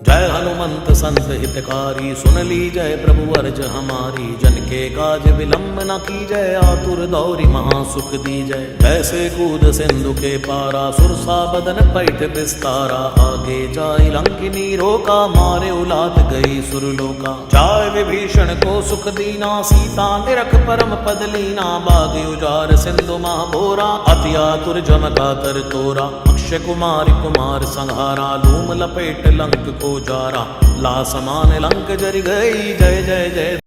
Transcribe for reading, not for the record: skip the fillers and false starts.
जय हनुमंत संत हितकारी, सुन ली जय प्रभु अर्ज हमारी। जन के काज विलंब न की जय, आतुर दौरी महासुख दी जय। जैसे कूद सिंधु के पारा, सुरसा बदन पैठ विस्तारा। आगे जाय लंकिनी रोका, मारे उलाद गई सुरलोका। जाय विभीषण को सुख दीना, सीता निरख परम पद लीना। बाग उजार सिंधु महाबोरा, अति आतुर जम कातर तोरा। अक्षय कुमार कुमार संहारा, लूम लपेट लंक को जारा। ला समान लंक जरि गई, जय जय जय।